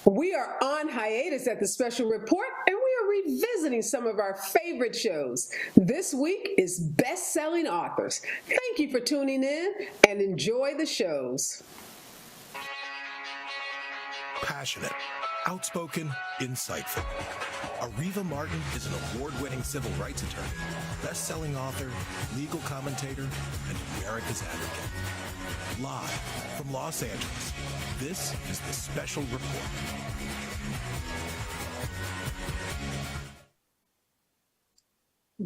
We are on hiatus at the Special Report, and we are revisiting some of our favorite shows. This week is Best-Selling Authors. Thank you for tuning in and enjoy the shows. Passionate, outspoken, insightful. Areva Martin is an award-winning civil rights attorney, best-selling author, legal commentator, and America's advocate. Live from Los Angeles, this is the Special Report.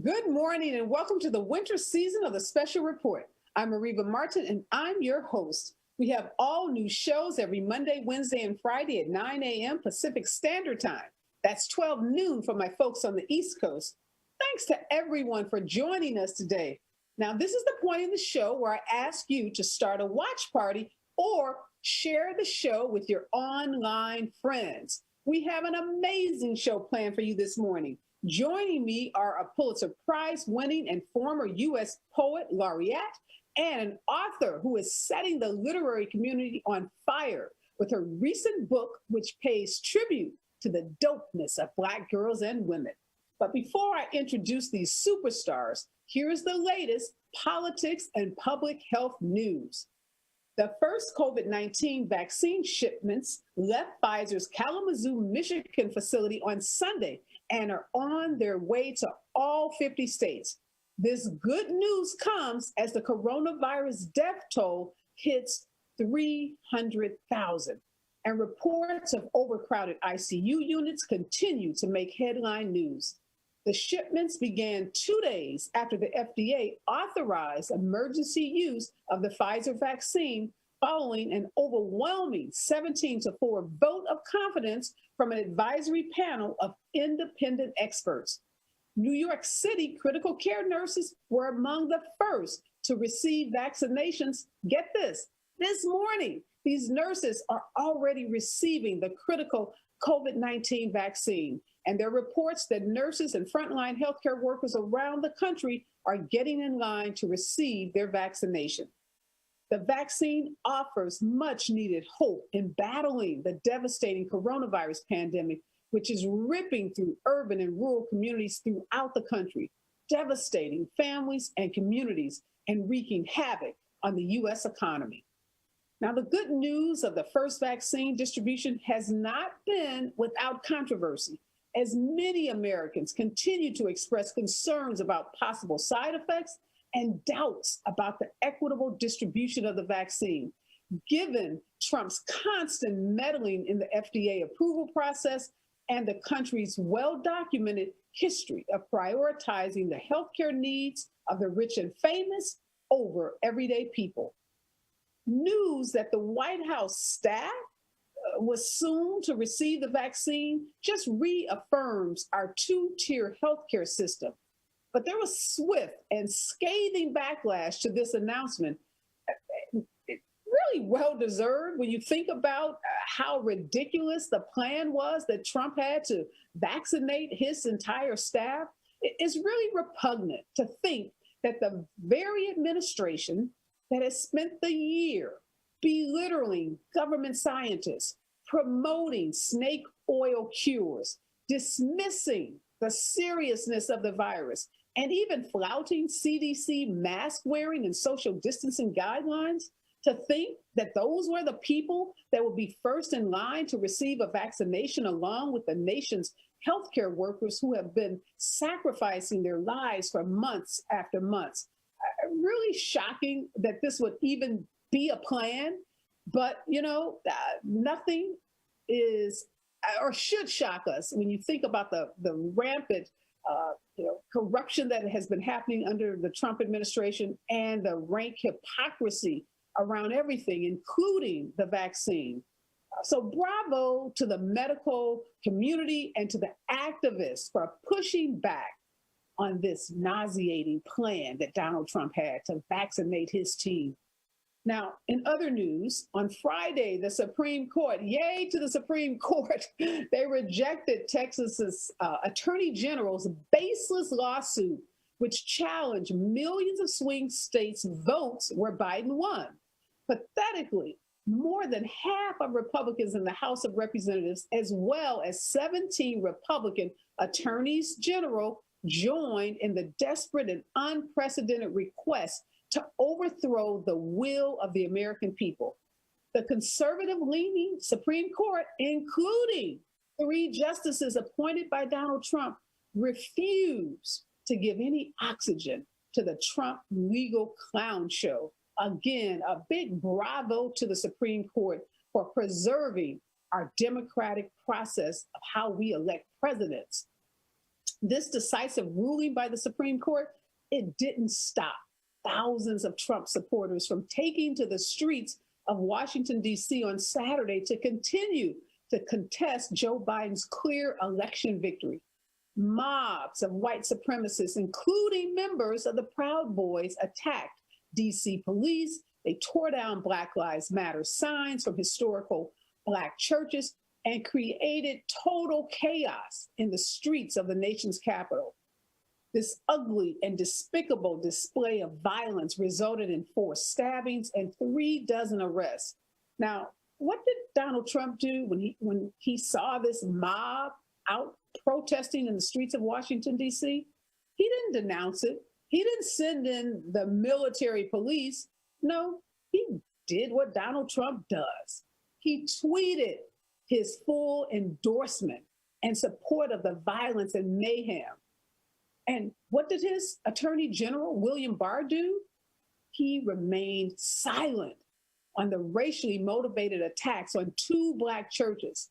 Good morning and welcome to the winter season of the Special Report. I'm Areva Martin and I'm your host. We have all new shows every Monday, Wednesday, and Friday at 9 a.m. Pacific Standard Time. That's 12 noon for my folks on the East Coast. Thanks to everyone for joining us today. Now, this is the point in the show where I ask you to start a watch party or share the show with your online friends. We have an amazing show planned for you this morning. Joining me are a Pulitzer Prize winning and former U.S. Poet Laureate and an author who is setting the literary community on fire with her recent book, which pays tribute to the dopeness of Black girls and women. But before I introduce these superstars, here's the latest politics and public health news. The first COVID-19 vaccine shipments left Pfizer's Kalamazoo, Michigan facility on Sunday and are on their way to all 50 states. This good news comes as the coronavirus death toll hits 300,000. And reports of overcrowded ICU units continue to make headline news. The shipments began 2 days after the FDA authorized emergency use of the Pfizer vaccine following an overwhelming 17-4 vote of confidence from an advisory panel of independent experts. New York City critical care nurses were among the first to receive vaccinations. Get this morning. These nurses are already receiving the critical COVID-19 vaccine, and there are reports that nurses and frontline healthcare workers around the country are getting in line to receive their vaccination. The vaccine offers much needed hope in battling the devastating coronavirus pandemic, which is ripping through urban and rural communities throughout the country, devastating families and communities and wreaking havoc on the U.S. economy. Now, the good news of the first vaccine distribution has not been without controversy, as many Americans continue to express concerns about possible side effects and doubts about the equitable distribution of the vaccine, given Trump's constant meddling in the FDA approval process and the country's well-documented history of prioritizing the healthcare needs of the rich and famous over everyday people. News that the White House staff was soon to receive the vaccine just reaffirms our two-tier healthcare system. But there was swift and scathing backlash to this announcement. It really well-deserved when you think about how ridiculous the plan was that Trump had to vaccinate his entire staff. It's really repugnant to think that the very administration that has spent the year belittling government scientists, promoting snake oil cures, dismissing the seriousness of the virus, and even flouting CDC mask wearing and social distancing guidelines, to think that those were the people that would be first in line to receive a vaccination along with the nation's healthcare workers who have been sacrificing their lives for months after months. Really shocking that this would even be a plan, but nothing is or should shock us when you think about the rampant corruption that has been happening under the Trump administration and the rank hypocrisy around everything, including the vaccine. So bravo to the medical community and to the activists for pushing back on this nauseating plan that Donald Trump had to vaccinate his team. Now, in other news, on Friday, the Supreme Court, yay to the Supreme Court, they rejected Texas's Attorney General's baseless lawsuit, which challenged millions of swing states' votes where Biden won. Pathetically, more than half of Republicans in the House of Representatives, as well as 17 Republican attorneys general, joined in the desperate and unprecedented request to overthrow the will of the American people. The conservative-leaning Supreme Court, including 3 justices appointed by Donald Trump, refused to give any oxygen to the Trump legal clown show. Again, a big bravo to the Supreme Court for preserving our democratic process of how we elect presidents. This decisive ruling by the Supreme Court, it didn't stop thousands of Trump supporters from taking to the streets of Washington, D.C. on Saturday to continue to contest Joe Biden's clear election victory. Mobs of white supremacists, including members of the Proud Boys, attacked D.C. police. They tore down Black Lives Matter signs from historical Black churches and created total chaos in the streets of the nation's capital. This ugly and despicable display of violence resulted in 4 stabbings and 36 arrests. Now, what did Donald Trump do when he saw this mob out protesting in the streets of Washington, D.C.? He didn't denounce it. He didn't send in the military police. No, he did what Donald Trump does. He tweeted his full endorsement and support of the violence and mayhem. And what did his Attorney General, William Barr, do? He remained silent on the racially motivated attacks on 2 Black churches.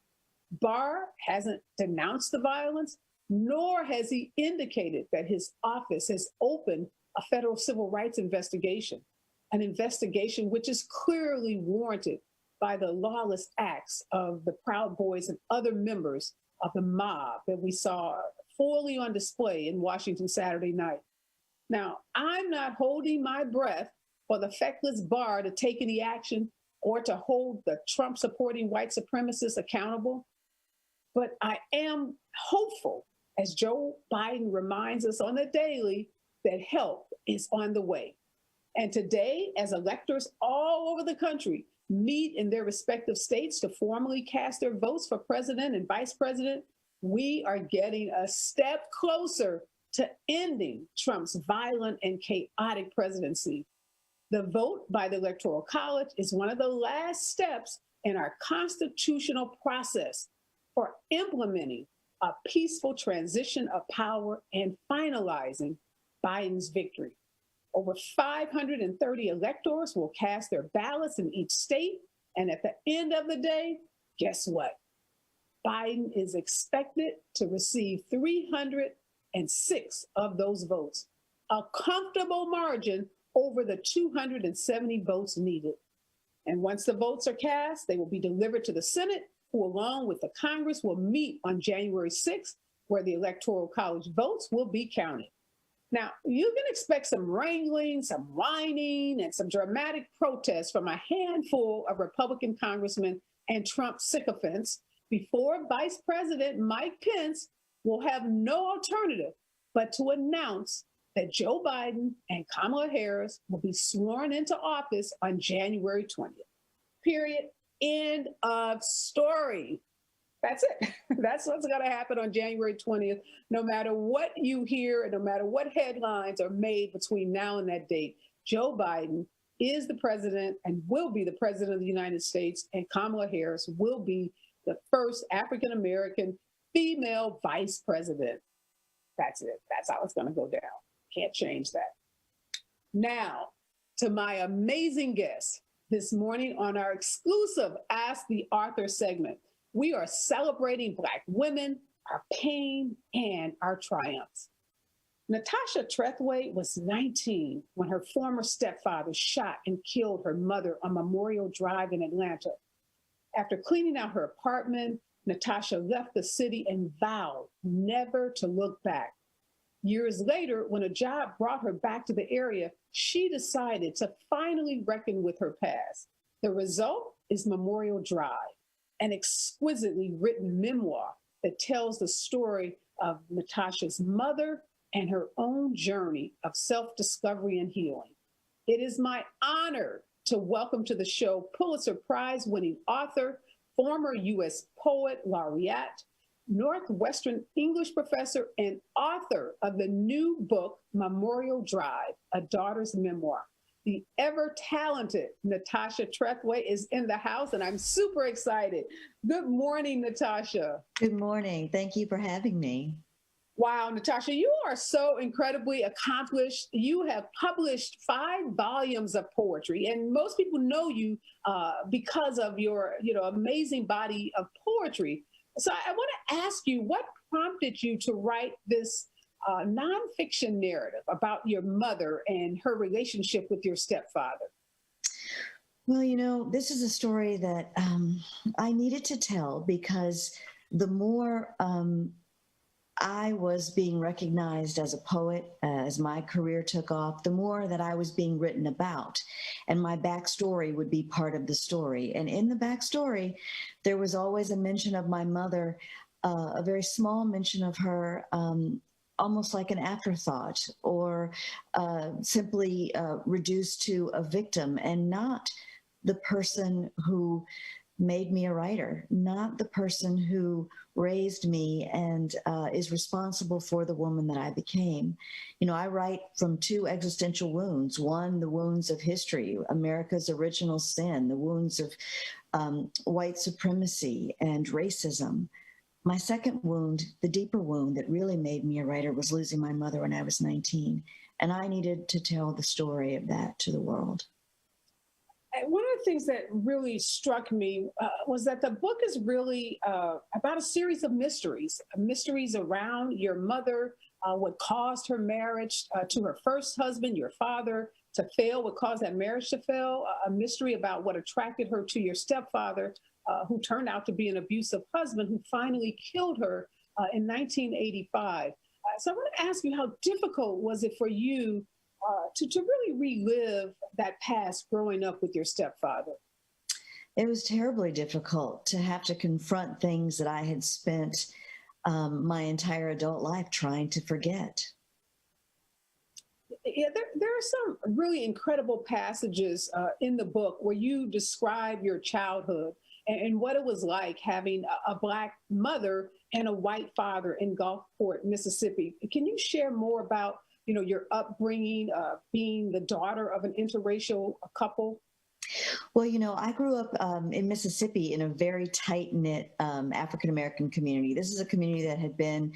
Barr hasn't denounced the violence, nor has he indicated that his office has opened a federal civil rights investigation, an investigation which is clearly warranted by the lawless acts of the Proud Boys and other members of the mob that we saw fully on display in Washington Saturday night. Now, I'm not holding my breath for the feckless Barr to take any action or to hold the Trump-supporting white supremacists accountable, but I am hopeful, as Joe Biden reminds us on the daily, that help is on the way. And today, as electors all over the country meet in their respective states to formally cast their votes for president and vice president, we are getting a step closer to ending Trump's violent and chaotic presidency. The vote by the Electoral College is one of the last steps in our constitutional process for implementing a peaceful transition of power and finalizing Biden's victory. Over 530 electors will cast their ballots in each state. And at the end of the day, guess what? Biden is expected to receive 306 of those votes, a comfortable margin over the 270 votes needed. And once the votes are cast, they will be delivered to the Senate, who along with the Congress will meet on January 6th, where the Electoral College votes will be counted. Now, you can expect some wrangling, some whining, and some dramatic protests from a handful of Republican congressmen and Trump sycophants before Vice President Mike Pence will have no alternative but to announce that Joe Biden and Kamala Harris will be sworn into office on January 20th. Period. End of story. That's it. That's what's going to happen on January 20th, no matter what you hear and no matter what headlines are made between now and that date. Joe Biden is the president and will be the president of the United States, and Kamala Harris will be the first African-American female vice president. That's it. That's how it's going to go down. Can't change that. Now, to my amazing guest this morning on our exclusive Ask the Author segment. We are celebrating Black women, our pain, and our triumphs. Natasha Trethewey was 19 when her former stepfather shot and killed her mother on Memorial Drive in Atlanta. After cleaning out her apartment, Natasha left the city and vowed never to look back. Years later, when a job brought her back to the area, she decided to finally reckon with her past. The result is Memorial Drive, an exquisitely written memoir that tells the story of Natasha's mother and her own journey of self-discovery and healing. It is my honor to welcome to the show Pulitzer Prize winning author, former U.S. Poet Laureate, Northwestern English professor, and author of the new book, Memorial Drive, A Daughter's Memoir. The ever-talented Natasha Trethewey is in the house, and I'm super excited. Good morning, Natasha. Good morning. Thank you for having me. Wow, Natasha, you are so incredibly accomplished. You have published 5 volumes of poetry, and most people know you because of your, amazing body of poetry. So I want to ask you, what prompted you to write this nonfiction narrative about your mother and her relationship with your stepfather? Well, this is a story that I needed to tell because the more I was being recognized as a poet, as my career took off, the more that I was being written about. And my backstory would be part of the story. And in the backstory, there was always a mention of my mother, a very small mention of her, almost like an afterthought, or simply reduced to a victim, and not the person who made me a writer, not the person who raised me and is responsible for the woman that I became. I write from 2 existential wounds. One, the wounds of history, America's original sin, the wounds of white supremacy and racism. My second wound, the deeper wound that really made me a writer, was losing my mother when I was 19. And I needed to tell the story of that to the world. One of the things that really struck me was that the book is really about a series of mysteries around your mother, what caused her marriage to her first husband, your father, to fail, what caused that marriage to fail, a mystery about what attracted her to your stepfather, who turned out to be an abusive husband who finally killed her in 1985. So I want to ask you, how difficult was it for you to really relive that past growing up with your stepfather? It was terribly difficult to have to confront things that I had spent my entire adult life trying to forget. Yeah, there are some really incredible passages in the book where you describe your childhood and what it was like having a Black mother and a white father in Gulfport, Mississippi. Can you share more about your upbringing, being the daughter of an interracial couple? Well, I grew up in Mississippi in a very tight-knit African-American community. This is a community that had been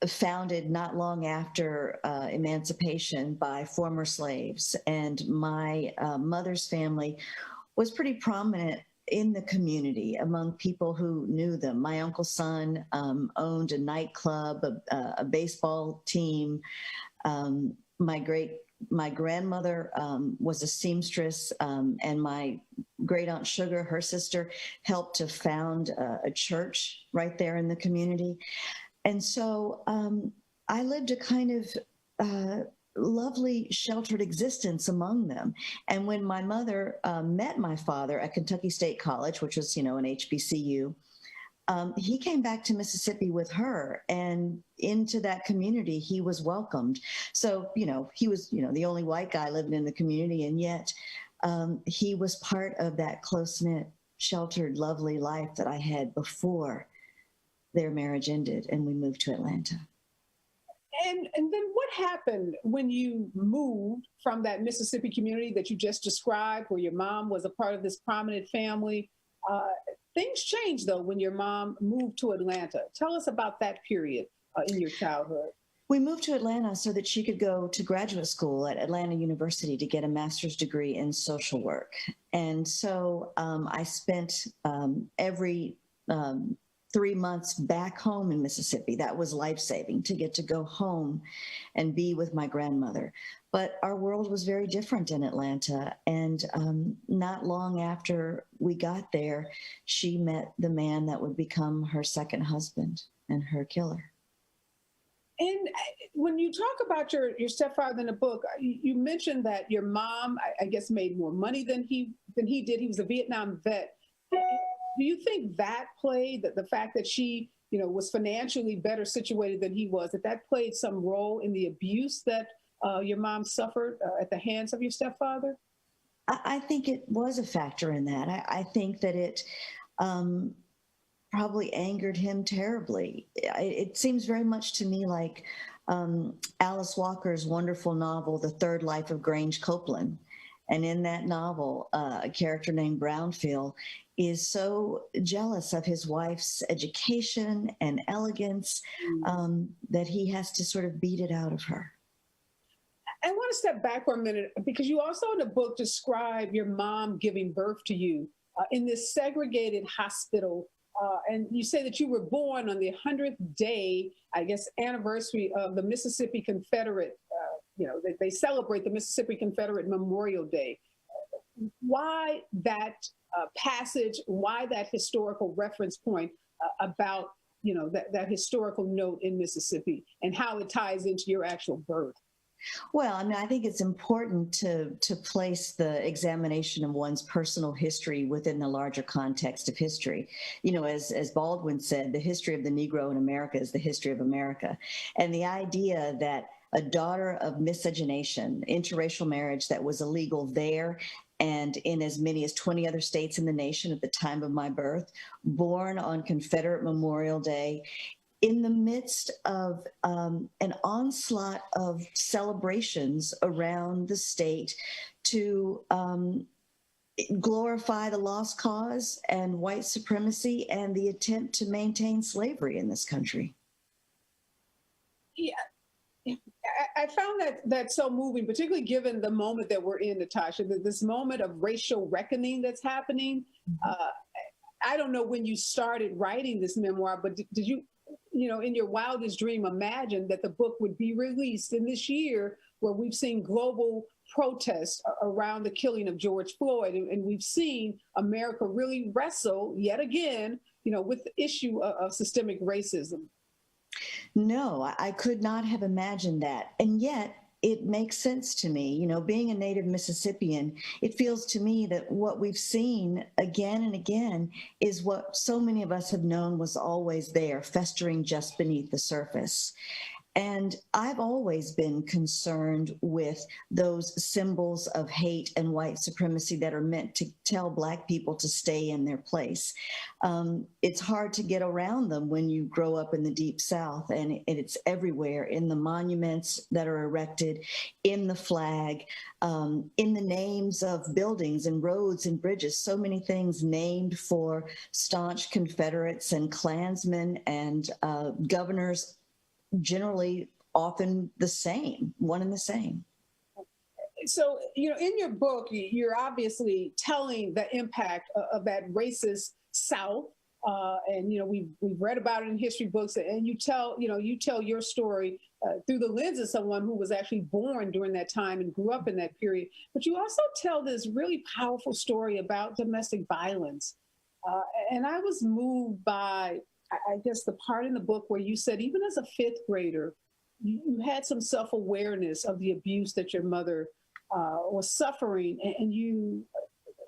founded not long after emancipation by former slaves. And my mother's family was pretty prominent in the community among people who knew them. My uncle's son owned a nightclub, a baseball team. My grandmother was a seamstress, and my great aunt Sugar, her sister, helped to found a church right there in the community. And so I lived a kind of lovely, sheltered existence among them. And when my mother met my father at Kentucky State College, which was, an HBCU, he came back to Mississippi with her, and into that community he was welcomed. So, he was, the only white guy living in the community, and yet he was part of that close-knit, sheltered, lovely life that I had before their marriage ended and we moved to Atlanta. And then what happened when you moved from that Mississippi community that you just described, where your mom was a part of this prominent family? Things changed, though, when your mom moved to Atlanta. Tell us about that period in your childhood. We moved to Atlanta so that she could go to graduate school at Atlanta University to get a master's degree in social work. And so I spent every 3 months back home in Mississippi. That was life-saving, to get to go home and be with my grandmother. But our world was very different in Atlanta. And not long after we got there, she met the man that would become her second husband and her killer. And when you talk about your stepfather in the book, you mentioned that your mom, I guess, made more money than he did. He was a Vietnam vet. Do you think that played, the fact that she, was financially better situated than he was, that played some role in the abuse that your mom suffered at the hands of your stepfather? I think it was a factor in that. I think that it probably angered him terribly. It seems very much to me like Alice Walker's wonderful novel, The Third Life of Grange Copeland. And in that novel, a character named Brownfield is so jealous of his wife's education and elegance that he has to sort of beat it out of her. I want to step back for a minute, because you also in the book describe your mom giving birth to you in this segregated hospital. And you say that you were born on the 100th day, I guess, anniversary of the Mississippi Confederate. They celebrate the Mississippi Confederate Memorial Day. Why that passage? Why that historical reference point about that historical note in Mississippi, and how it ties into your actual birth? Well, I mean, I think it's important to place the examination of one's personal history within the larger context of history. As Baldwin said, the history of the Negro in America is the history of America. And the idea that a daughter of miscegenation, interracial marriage that was illegal there and in as many as 20 other states in the nation at the time of my birth, born on Confederate Memorial Day, in the midst of an onslaught of celebrations around the state to glorify the lost cause and white supremacy and the attempt to maintain slavery in this country. Yeah. I found that so moving, particularly given the moment that we're in, Natasha, this moment of racial reckoning that's happening. I don't know when you started writing this memoir, but did you, in your wildest dream, imagine that the book would be released in this year where we've seen global protests around the killing of George Floyd, and we've seen America really wrestle yet again, with the issue of systemic racism? No, I could not have imagined that. And yet it makes sense to me. Being a native Mississippian, it feels to me that what we've seen again and again is what so many of us have known was always there, festering just beneath the surface. And I've always been concerned with those symbols of hate and white supremacy that are meant to tell Black people to stay in their place. It's hard to get around them when you grow up in the Deep South, and it's everywhere, in the monuments that are erected, in the flag, in the names of buildings and roads and bridges, so many things named for staunch Confederates and Klansmen and governors, generally often the same, one and the same. So, in your book, you're obviously telling the impact of that racist South. And, we've read about it in history books, and you tell your story through the lens of someone who was actually born during that time and grew up in that period. But you also tell this really powerful story about domestic violence. And I was moved by, I guess, the part in the book where you said, even as a fifth grader, you had some self-awareness of the abuse that your mother was suffering, and you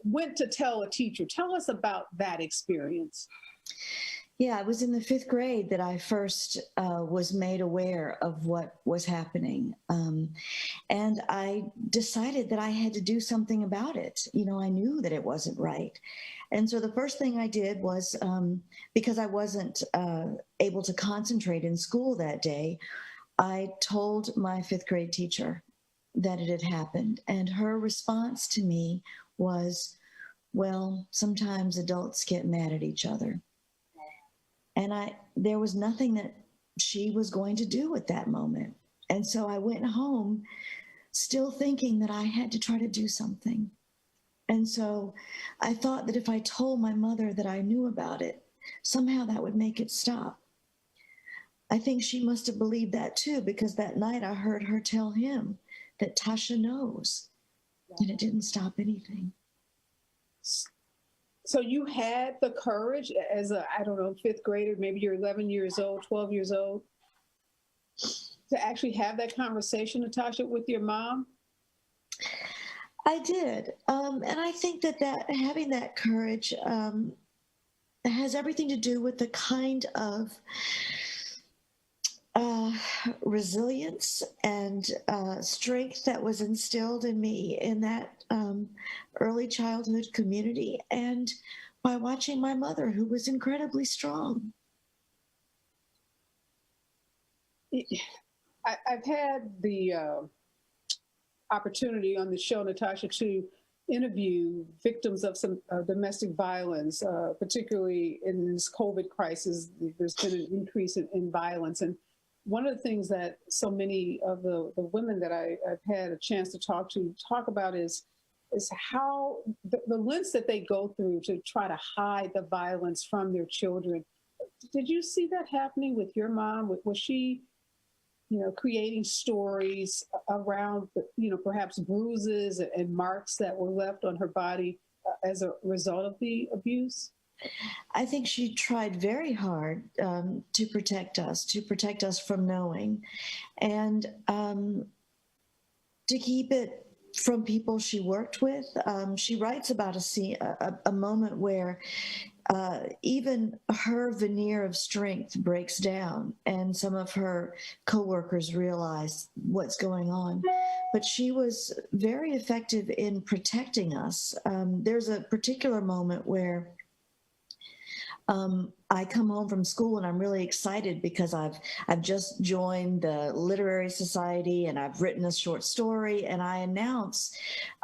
went to tell a teacher. Tell us about that experience. Yeah, it was in the fifth grade that I first was made aware of what was happening. And I decided that I had to do something about it. I knew that it wasn't right. And so the first thing I did was, because I wasn't able to concentrate in school that day, I told my fifth grade teacher that it had happened. And her response to me was, well, sometimes adults get mad at each other. And there was nothing that she was going to do at that moment. And so I went home still thinking that I had to try to do something. And so I thought that if I told my mother that I knew about it, somehow that would make it stop. I think she must have believed that too, because that night I heard her tell him that Tasha knows, and it didn't stop anything. So you had the courage as a, I don't know, fifth grader, maybe you're 11 years old, 12 years old, to actually have that conversation, Natasha, with your mom? I did. And I think that having that courage has everything to do with the kind of resilience and strength that was instilled in me in that early childhood community, and by watching my mother, who was incredibly strong. I've had the opportunity on the show, Natasha, to interview victims of some domestic violence, particularly in this COVID crisis. There's been an increase in violence. And one of the things that so many of the women that I've had a chance to talk about is how the lengths that they go through to try to hide the violence from their children. Did you see that happening with your mom? Was she, creating stories around, perhaps bruises and marks that were left on her body as a result of the abuse? I think she tried very hard to protect us from knowing, and to keep it from people she worked with. She writes about a moment where even her veneer of strength breaks down, and some of her coworkers realize what's going on. But she was very effective in protecting us. There's a particular moment where I come home from school and I'm really excited because I've just joined the literary society and I've written a short story, and I announce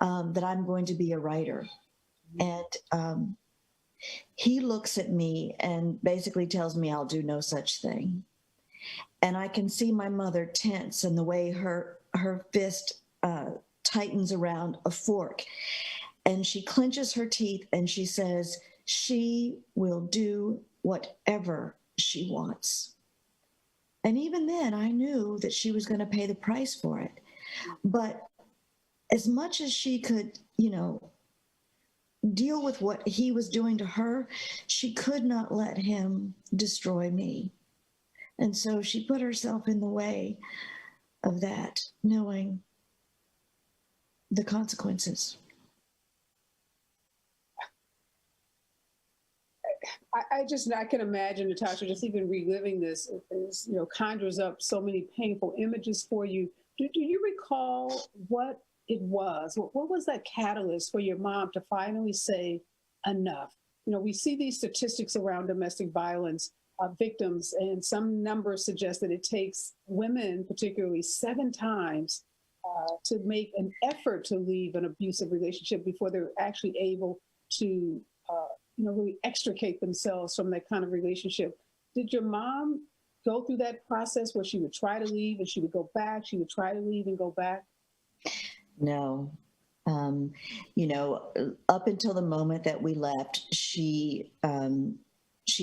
that I'm going to be a writer. And he looks at me and basically tells me I'll do no such thing. And I can see my mother tense, and the way her fist tightens around a fork, and she clenches her teeth and she says, she will do whatever she wants. And even then, I knew that she was going to pay the price for it. But as much as she could, deal with what he was doing to her, she could not let him destroy me. And so she put herself in the way of that, knowing the consequences. I can imagine, Natasha, just even reliving this, conjures up so many painful images for you. Do you recall what it was? What was that catalyst for your mom to finally say enough? We see these statistics around domestic violence victims, and some numbers suggest that it takes women, particularly 7 times, to make an effort to leave an abusive relationship before they're actually able to really extricate themselves from that kind of relationship. Did your mom go through that process where she would try to leave and she would go back, she would try to leave and go back? No. Up until the moment that we left, she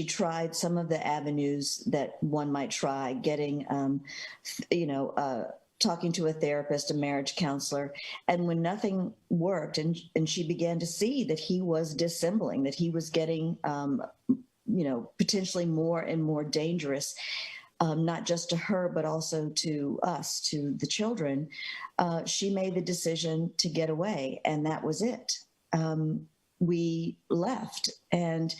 tried some of the avenues that one might try, getting, talking to a therapist, a marriage counselor. And when nothing worked, and she began to see that he was dissembling, that he was getting, potentially more and more dangerous, not just to her, but also to us, to the children, she made the decision to get away. And that was it. We left, and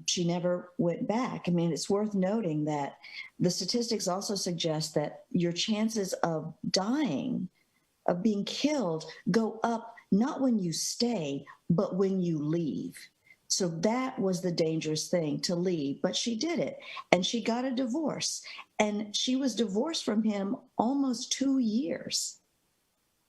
she never went back. I mean, it's worth noting that the statistics also suggest that your chances of dying, of being killed, go up not when you stay, but when you leave. So that was the dangerous thing, to leave. But she did it, and she got a divorce. And she was divorced from him almost 2 years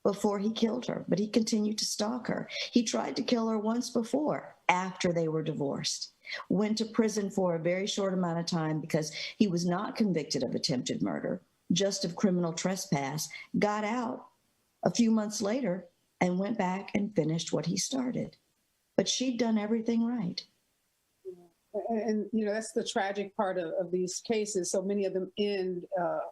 before he killed her, but he continued to stalk her. He tried to kill her once before, after they were divorced. Went to prison for a very short amount of time because he was not convicted of attempted murder, just of criminal trespass, got out a few months later and went back and finished what he started. But she'd done everything right. And that's the tragic part of these cases. So many of them end,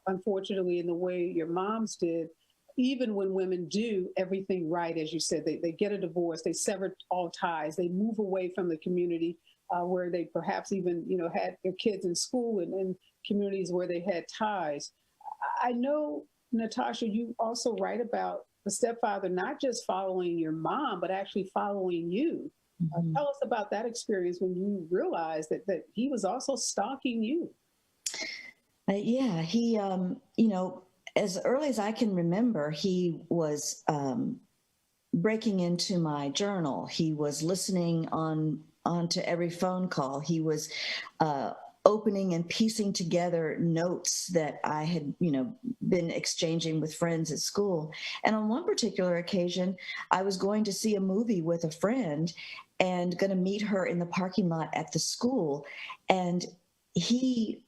unfortunately, in the way your mom's did. Even when women do everything right, as you said, they get a divorce, they sever all ties, they move away from the community where they perhaps even, had their kids in school and communities where they had ties. I know, Natasha, you also write about the stepfather not just following your mom, but actually following you. Mm-hmm. Tell us about that experience when you realized that he was also stalking you. Yeah, he, as early as I can remember, he was breaking into my journal. He was listening onto every phone call. He was opening and piecing together notes that I had, been exchanging with friends at school. And on one particular occasion, I was going to see a movie with a friend and going to meet her in the parking lot at the school. And he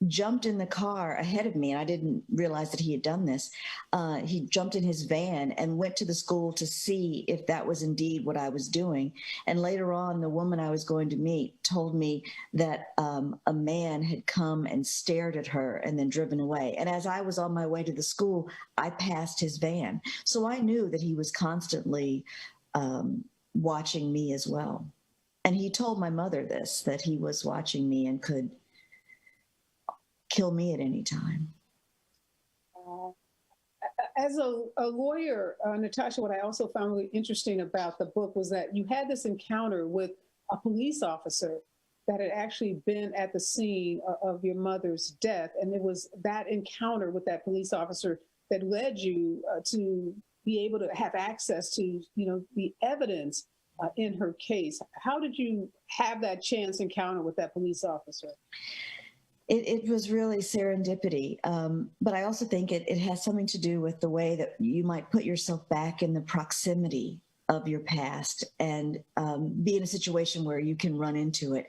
jumped in the car ahead of me, and I didn't realize that he had done this. He jumped in his van and went to the school to see if that was indeed what I was doing. And later on, the woman I was going to meet told me that a man had come and stared at her and then driven away. And as I was on my way to the school, I passed his van. So I knew that he was constantly watching me as well. And he told my mother this, that he was watching me and could kill me at any time. As a lawyer, Natasha, what I also found really interesting about the book was that you had this encounter with a police officer that had actually been at the scene of your mother's death. And it was that encounter with that police officer that led you to be able to have access to, the evidence in her case. How did you have that chance encounter with that police officer? It was really serendipity, but I also think it has something to do with the way that you might put yourself back in the proximity of your past and be in a situation where you can run into it.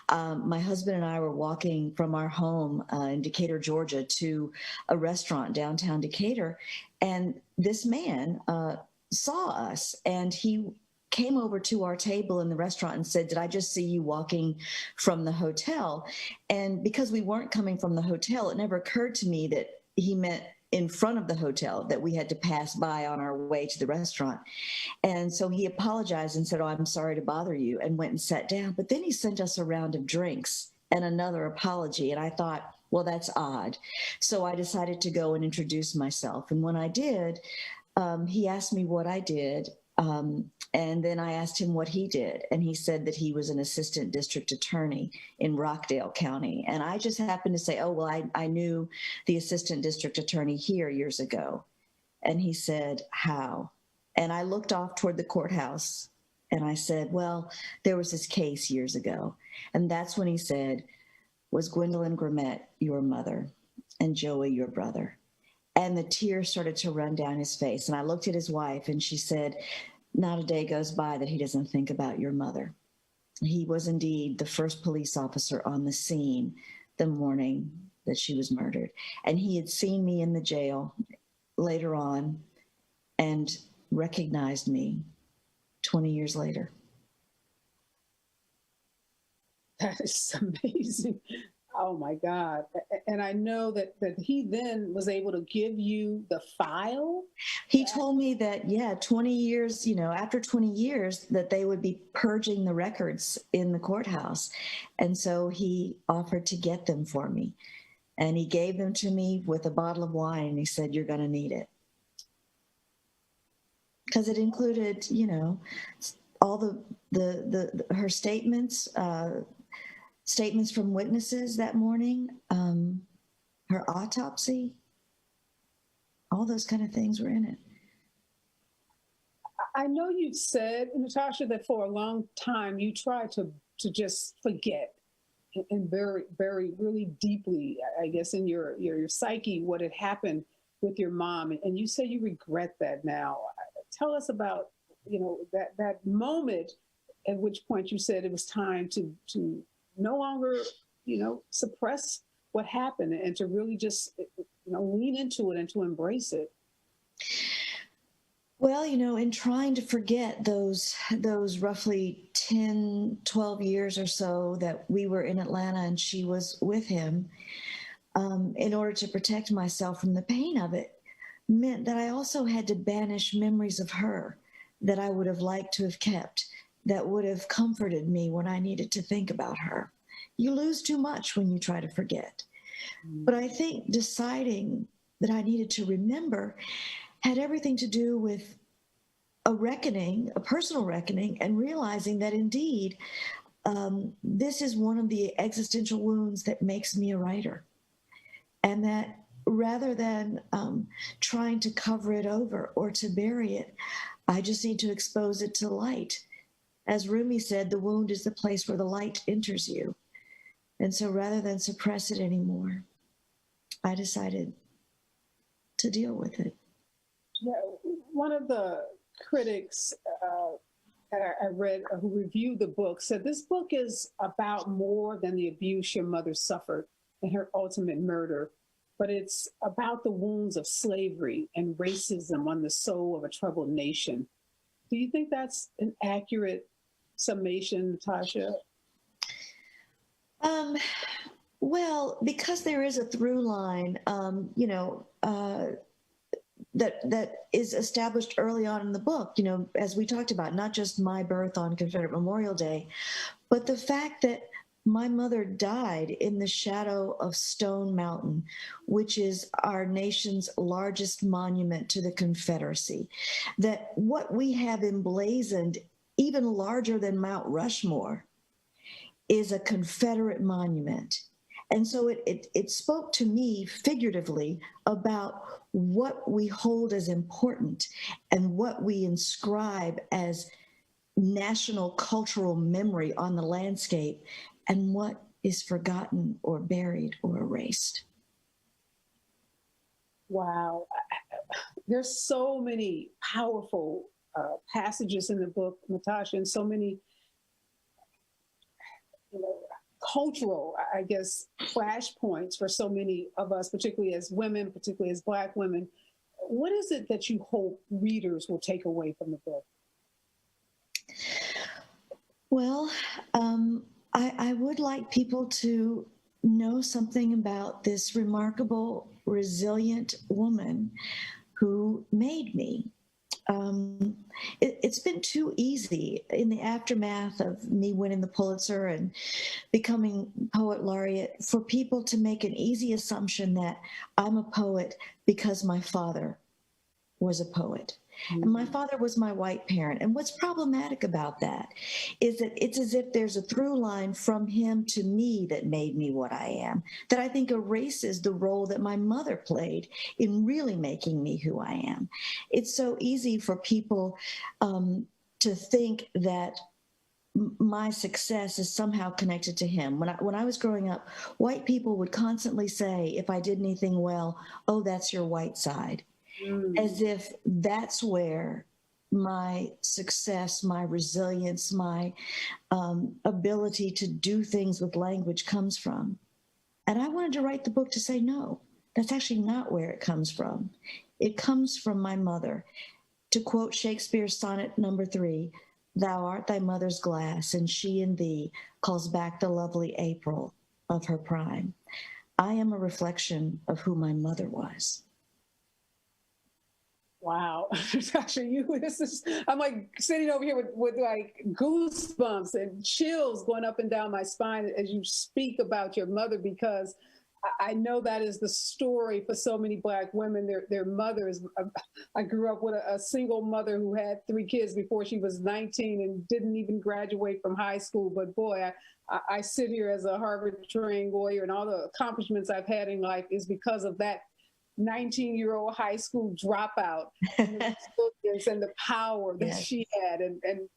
My husband and I were walking from our home in Decatur, Georgia, to a restaurant downtown Decatur, and this man saw us, and he came over to our table in the restaurant and said, "Did I just see you walking from the hotel?" And because we weren't coming from the hotel, it never occurred to me that he meant in front of the hotel, that we had to pass by on our way to the restaurant. And so he apologized and said, "Oh, I'm sorry to bother you," and went and sat down. But then he sent us a round of drinks and another apology. And I thought, well, that's odd. So I decided to go and introduce myself. And when I did, he asked me what I did. And then I asked him what he did. And he said that he was an assistant district attorney in Rockdale County. And I just happened to say, "Oh, well, I knew the assistant district attorney here years ago." And he said, "How?" And I looked off toward the courthouse and I said, "Well, there was this case years ago." And that's when he said, "Was Gwendolyn Grimmett your mother and Joey your brother?" And the tears started to run down his face. And I looked at his wife and she said, "Not a day goes by that he doesn't think about your mother." He was indeed the first police officer on the scene the morning that she was murdered. And he had seen me in the jail later on and recognized me 20 years later. That is amazing. Oh my God. And I know that he then was able to give you the file. He told me that, 20 years, after 20 years, that they would be purging the records in the courthouse. And so he offered to get them for me. And he gave them to me with a bottle of wine. And he said, "You're going to need it." Because it included, all her statements, statements from witnesses that morning, her autopsy, all those kind of things were in it. I know you've said, Natasha, that for a long time you tried to just forget and very, very, really deeply, I guess, in your psyche, what had happened with your mom. And you say you regret that now. Tell us about, that moment at which point you said it was time to no longer, suppress what happened and to really just, lean into it and to embrace it. Well, in trying to forget those roughly 10, 12 years or so that we were in Atlanta and she was with him, in order to protect myself from the pain of it, meant that I also had to banish memories of her that I would have liked to have kept, that would have comforted me when I needed to think about her. You lose too much when you try to forget. But I think deciding that I needed to remember had everything to do with a reckoning, a personal reckoning, and realizing that indeed, this is one of the existential wounds that makes me a writer. and that rather than trying to cover it over or to bury it, I just need to expose it to light. As Rumi said, the wound is the place where the light enters you. And so rather than suppress it anymore, I decided to deal with it. Yeah, one of the critics that I read who reviewed the book said this book is about more than the abuse your mother suffered and her ultimate murder, but it's about the wounds of slavery and racism on the soul of a troubled nation. Do you think that's an accurate summation, Natasha? Well, because there is a through line, that is established early on in the book, as we talked about, not just my birth on Confederate Memorial Day, but the fact that my mother died in the shadow of Stone Mountain, which is our nation's largest monument to the Confederacy, that what we have emblazoned, even larger than Mount Rushmore, is a Confederate monument. And so it spoke to me figuratively about what we hold as important and what we inscribe as national cultural memory on the landscape and what is forgotten or buried or erased. Wow. There's so many powerful passages in the book, Natasha, and so many cultural, I guess, flashpoints for so many of us, particularly as women, particularly as Black women. What is it that you hope readers will take away from the book? Well, I would like people to know something about this remarkable, resilient woman who made me. It's been too easy in the aftermath of me winning the Pulitzer and becoming Poet Laureate for people to make an easy assumption that I'm a poet because my father was a poet. And my father was my white parent. And what's problematic about that is that it's as if there's a through line from him to me that made me what I am, that I think erases the role that my mother played in really making me who I am. It's so easy for people to think that my success is somehow connected to him. When I was growing up, white people would constantly say, if I did anything well, oh, that's your white side. As if that's where my success, my resilience, my ability to do things with language comes from. And I wanted to write the book to say, no, that's actually not where it comes from. It comes from my mother. To quote Shakespeare's sonnet number 3, thou art thy mother's glass, and she in thee calls back the lovely April of her prime. I am a reflection of who my mother was. Wow, Natasha, I'm like sitting over here with like goosebumps and chills going up and down my spine as you speak about your mother, because I know that is the story for so many Black women, their mothers. I grew up with a single mother who had 3 kids before she was 19 and didn't even graduate from high school. But boy, I sit here as a Harvard-trained lawyer, and all the accomplishments I've had in life is because of that 19-year-old high school dropout and the power that she had, and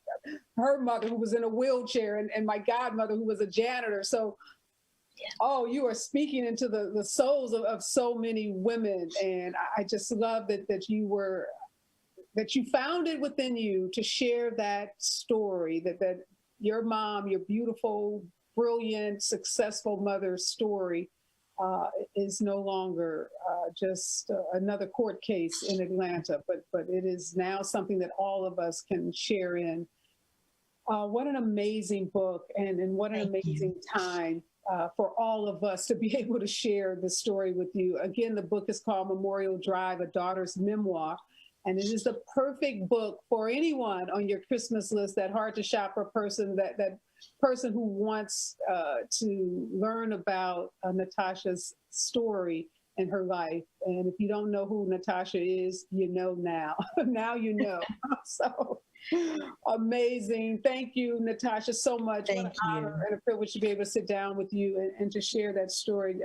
her mother who was in a wheelchair, and my godmother who was a janitor. So, you are speaking into the souls of so many women, and I just love that you found it within you to share that story, that your mom, your beautiful, brilliant, successful mother's story is no longer just another court case in Atlanta, but it is now something that all of us can share in. What an amazing book, and what an amazing time for all of us to be able to share the story with you. Again, the book is called Memorial Drive, A Daughter's Memoir, and it is the perfect book for anyone on your Christmas list, that hard to shop for person, that person who wants to learn about Natasha's story and her life. And if you don't know who Natasha is, you know now. Now you know. So amazing. Thank you, Natasha, so much. What an honor and a privilege to be able to sit down with you and to share that story.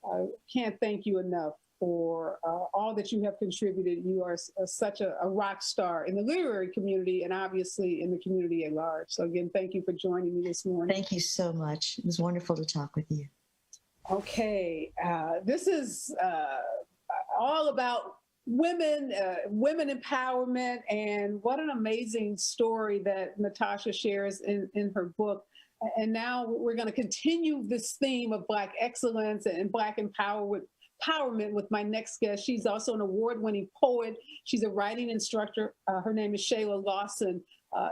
I can't thank you enough for all that you have contributed. You are such a rock star in the literary community and obviously in the community at large. So again, thank you for joining me this morning. Thank you so much. It was wonderful to talk with you. Okay, this is all about women, women empowerment, and what an amazing story that Natasha shares in her book. And now we're going to continue this theme of Black excellence and Black empowerment with my next guest. She's also an award-winning poet. She's a writing instructor. Her name is Shayla Lawson.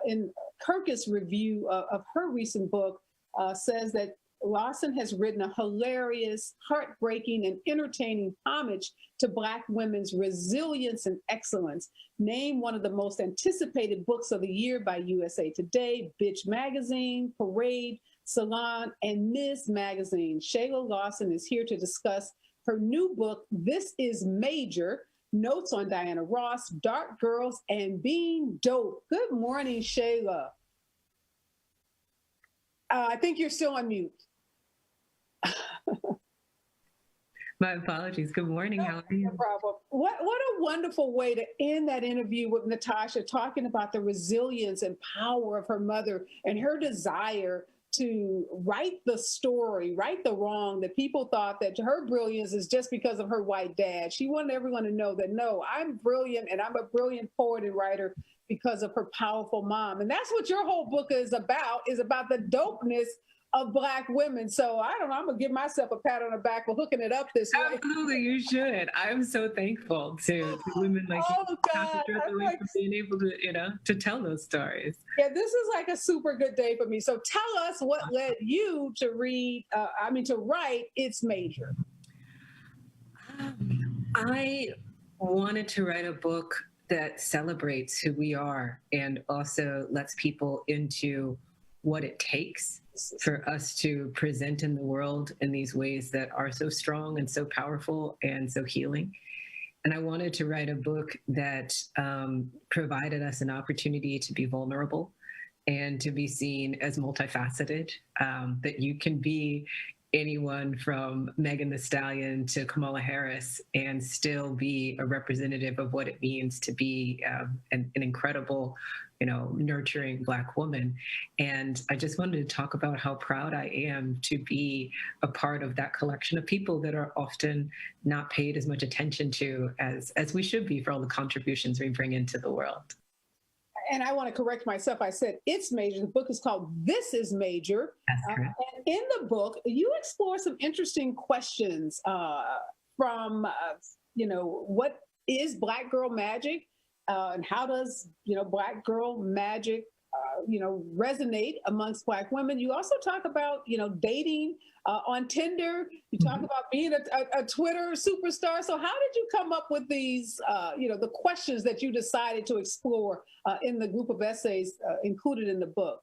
In Kirkus' review of her recent book, says that Lawson has written a hilarious, heartbreaking, and entertaining homage to Black women's resilience and excellence. Named one of the most anticipated books of the year by USA Today, Bitch Magazine, Parade, Salon, and Ms. Magazine. Shayla Lawson is here to discuss her new book, This Is Major, Notes on Diana Ross, Dark Girls, and Being Dope. Good morning, Shayla. I think you're still on mute. My apologies. Good morning. How are you? No problem. What a wonderful way to end that interview with Natasha, talking about the resilience and power of her mother and her desire to right the story, right the wrong, that people thought that her brilliance is just because of her white dad. She wanted everyone to know that, no, I'm brilliant and I'm a brilliant poet and writer because of her powerful mom. And that's what your whole book is about the dopeness of Black women. So I don't know, I'm gonna give myself a pat on the back for hooking it up this way. Absolutely, you should. I'm so thankful to women like you, Natasha Trethewey, for being able to, to tell those stories. Yeah, this is like a super good day for me. So tell us what led you to write It's Major. I wanted to write a book that celebrates who we are and also lets people into what it takes for us to present in the world in these ways that are so strong and so powerful and so healing. And I wanted to write a book that provided us an opportunity to be vulnerable and to be seen as multifaceted, that you can be anyone from Megan Thee Stallion to Kamala Harris and still be a representative of what it means to be an incredible, nurturing Black woman. And I just wanted to talk about how proud I am to be a part of that collection of people that are often not paid as much attention to as we should be for all the contributions we bring into the world. And I want to correct myself. I said It's Major. The book is called This Is Major. That's correct. And in the book, you explore some interesting questions from, what is Black girl magic? And how does, Black girl magic, resonate amongst Black women? You also talk about, dating on Tinder. You talk about being a Twitter superstar. So how did you come up with these, the questions that you decided to explore in the group of essays included in the book?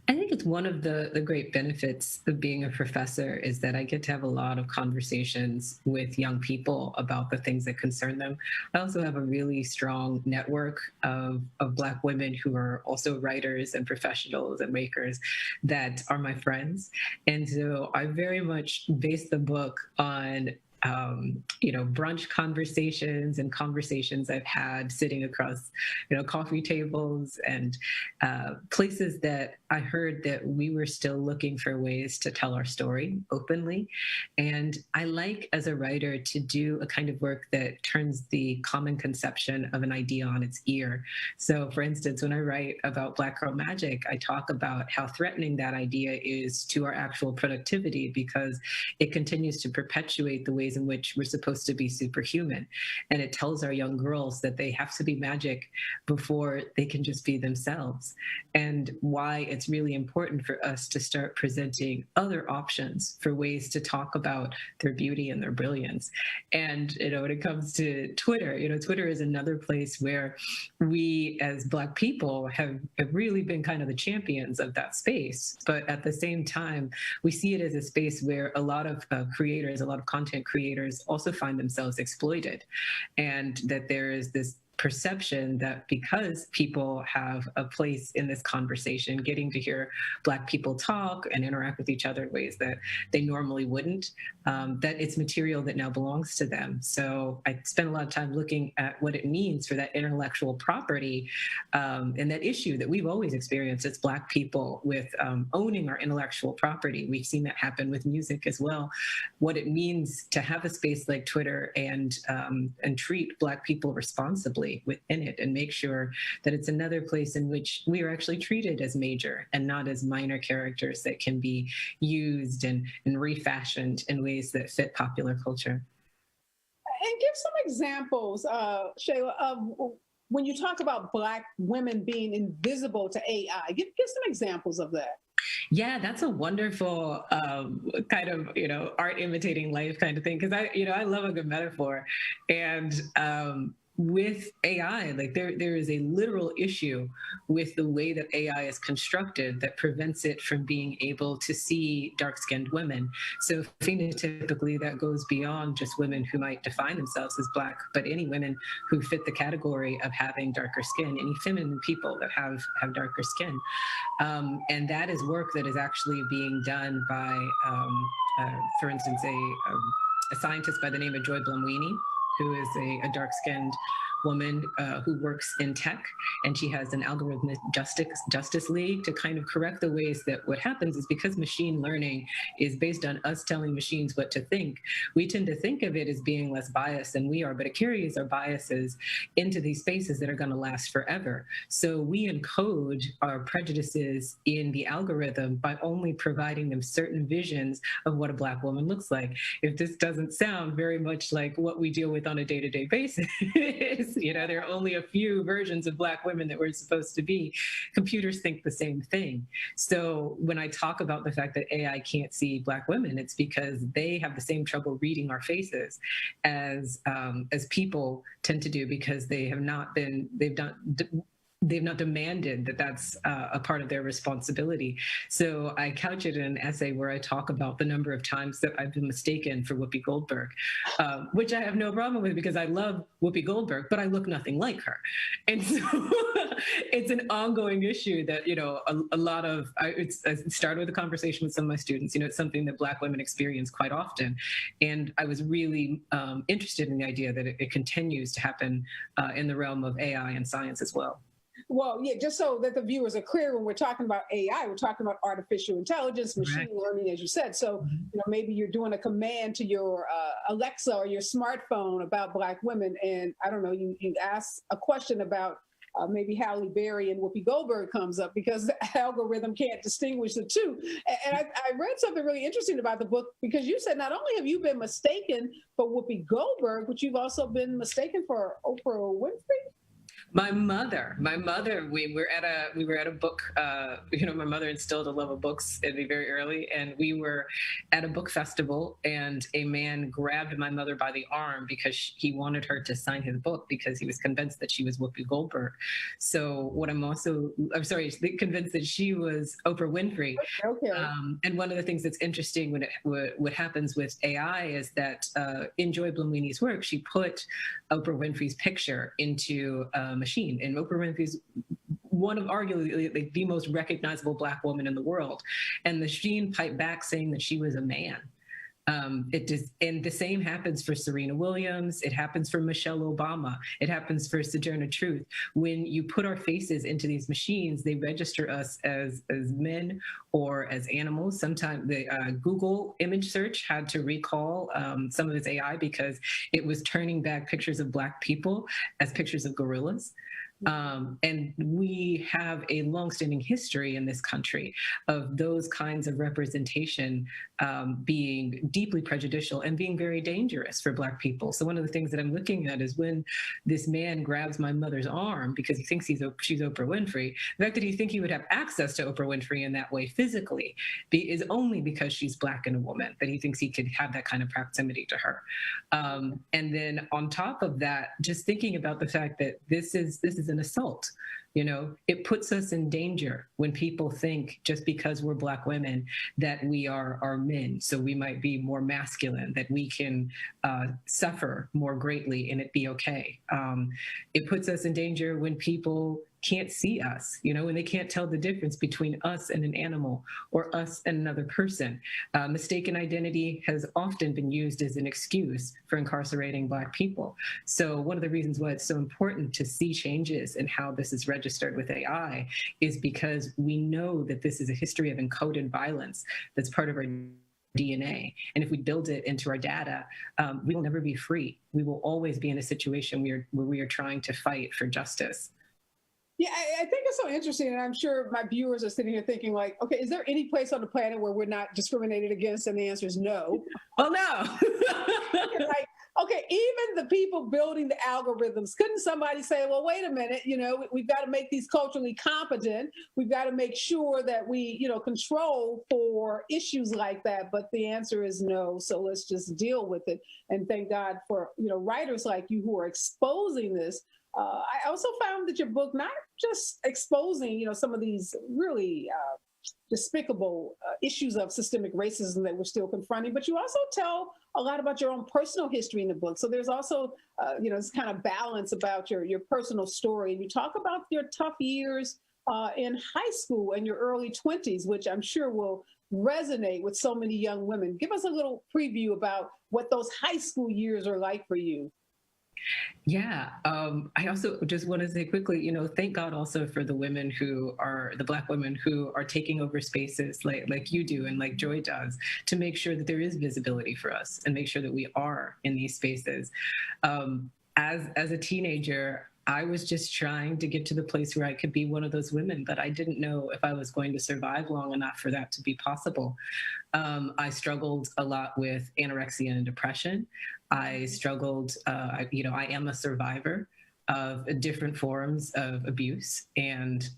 I think it's one of the great benefits of being a professor is that I get to have a lot of conversations with young people about the things that concern them. I also have a really strong network of Black women who are also writers and professionals and makers that are my friends. And so I very much base the book on brunch conversations and conversations I've had sitting across, coffee tables and places that I heard that we were still looking for ways to tell our story openly. And I like, as a writer, to do a kind of work that turns the common conception of an idea on its ear. So, for instance, when I write about Black girl magic, I talk about how threatening that idea is to our actual productivity because it continues to perpetuate the ways in which we're supposed to be superhuman. And it tells our young girls that they have to be magic before they can just be themselves. And why it's really important for us to start presenting other options for ways to talk about their beauty and their brilliance. And, when it comes to Twitter, Twitter is another place where we as Black people have really been kind of the champions of that space. But at the same time, we see it as a space where a lot of creators, a lot of content creators also find themselves exploited, and that there is this perception that because people have a place in this conversation, getting to hear Black people talk and interact with each other in ways that they normally wouldn't, that it's material that now belongs to them. So I spent a lot of time looking at what it means for that intellectual property and that issue that we've always experienced as Black people with owning our intellectual property. We've seen that happen with music as well. What it means to have a space like Twitter and treat Black people responsibly within it, and make sure that it's another place in which we are actually treated as major and not as minor characters that can be used and refashioned in ways that fit popular culture. And give some examples, Shayla, of when you talk about Black women being invisible to AI. Give some examples of that. Yeah, that's a wonderful kind of, art imitating life kind of thing. Because I love a good metaphor. And with AI, like there is a literal issue with the way that AI is constructed that prevents it from being able to see dark-skinned women. So phenotypically, that goes beyond just women who might define themselves as Black, but any women who fit the category of having darker skin, any feminine people that have darker skin. And that is work that is actually being done by, for instance, a scientist by the name of Joy Blumweeny, who is a dark-skinned woman who works in tech, and she has an algorithmic justice league to kind of correct the ways that what happens is, because machine learning is based on us telling machines what to think, we tend to think of it as being less biased than we are, but it carries our biases into these spaces that are going to last forever. So we encode our prejudices in the algorithm by only providing them certain visions of what a Black woman looks like. If this doesn't sound very much like what we deal with on a day-to-day basis, there are only a few versions of Black women that we're supposed to be. Computers think the same thing. So when I talk about the fact that AI can't see Black women, it's because they have the same trouble reading our faces as people tend to do, because they've not demanded that that's a part of their responsibility. So I couch it in an essay where I talk about the number of times that I've been mistaken for Whoopi Goldberg, which I have no problem with because I love Whoopi Goldberg, but I look nothing like her. And so it's an ongoing issue that, a lot of, I started with a conversation with some of my students, it's something that Black women experience quite often. And I was really interested in the idea that it continues to happen in the realm of AI and science as well. Well, yeah, just so that the viewers are clear, when we're talking about AI, we're talking about artificial intelligence, machine learning, as you said. So, maybe you're doing a command to your Alexa or your smartphone about Black women, and I don't know, you ask a question about maybe Halle Berry and Whoopi Goldberg comes up because the algorithm can't distinguish the two. And I read something really interesting about the book, because you said not only have you been mistaken for Whoopi Goldberg, but you've also been mistaken for Oprah Winfrey. My mother, we were at a book, my mother instilled a love of books in me very early, and we were at a book festival, and a man grabbed my mother by the arm because he wanted her to sign his book because he was convinced that she was Whoopi Goldberg. So convinced that she was Oprah Winfrey. Okay. And one of the things that's interesting when what happens with AI is that in Joy Blumweeny's work, she put Oprah Winfrey's picture into machine, and Oprah Winfrey's one of arguably like the most recognizable Black woman in the world, and the machine piped back saying that she was a man. And the same happens for Serena Williams. It happens for Michelle Obama. It happens for Sojourner Truth. When you put our faces into these machines, they register us as men or as animals. Sometimes the Google image search had to recall some of its AI because it was turning back pictures of Black people as pictures of gorillas. And we have a longstanding history in this country of those kinds of representation being deeply prejudicial and being very dangerous for Black people. So one of the things that I'm looking at is when this man grabs my mother's arm because he thinks she's Oprah Winfrey, the fact that he thinks he would have access to Oprah Winfrey in that way physically is only because she's Black and a woman, that he thinks he could have that kind of proximity to her. And then on top of that, just thinking about the fact that this is an assault. You know, it puts us in danger when people think just because we're Black women that we are men, so we might be more masculine, that we can suffer more greatly and it be okay. It puts us in danger when people can't see us, you know, when they can't tell the difference between us and an animal or us and another person. Mistaken identity has often been used as an excuse for incarcerating Black people. So one of the reasons why it's so important to see changes in how this is registered with AI is because we know that this is a history of encoded violence that's part of our DNA. And if we build it into our data, we will never be free. We will always be in a situation where we are trying to fight for justice. Yeah, I think it's so interesting, and I'm sure my viewers are sitting here thinking like, okay, is there any place on the planet where we're not discriminated against? And the answer is no. Oh, no. Like, okay, even the people building the algorithms, couldn't somebody say, well, wait a minute, you know, we've got to make these culturally competent. We've got to make sure that we, you know, control for issues like that. But the answer is no. So let's just deal with it. And thank God for, you know, writers like you who are exposing this. I also found that your book not just exposing, you know, some of these really despicable issues of systemic racism that we're still confronting, but you also tell a lot about your own personal history in the book. So there's also, you know, this kind of balance about your personal story. And you talk about your tough years in high school and your early 20s, which I'm sure will resonate with so many young women. Give us a little preview about what those high school years are like for you. Yeah. I also just want to say quickly, you know, thank God also for the women who are the Black women who are taking over spaces like you do and like Joy does to make sure that there is visibility for us and make sure that we are in these spaces. As a teenager, I was just trying to get to the place where I could be one of those women, but I didn't know if I was going to survive long enough for that to be possible. I struggled a lot with anorexia and depression. I struggled, you know, I am a survivor of different forms of abuse. And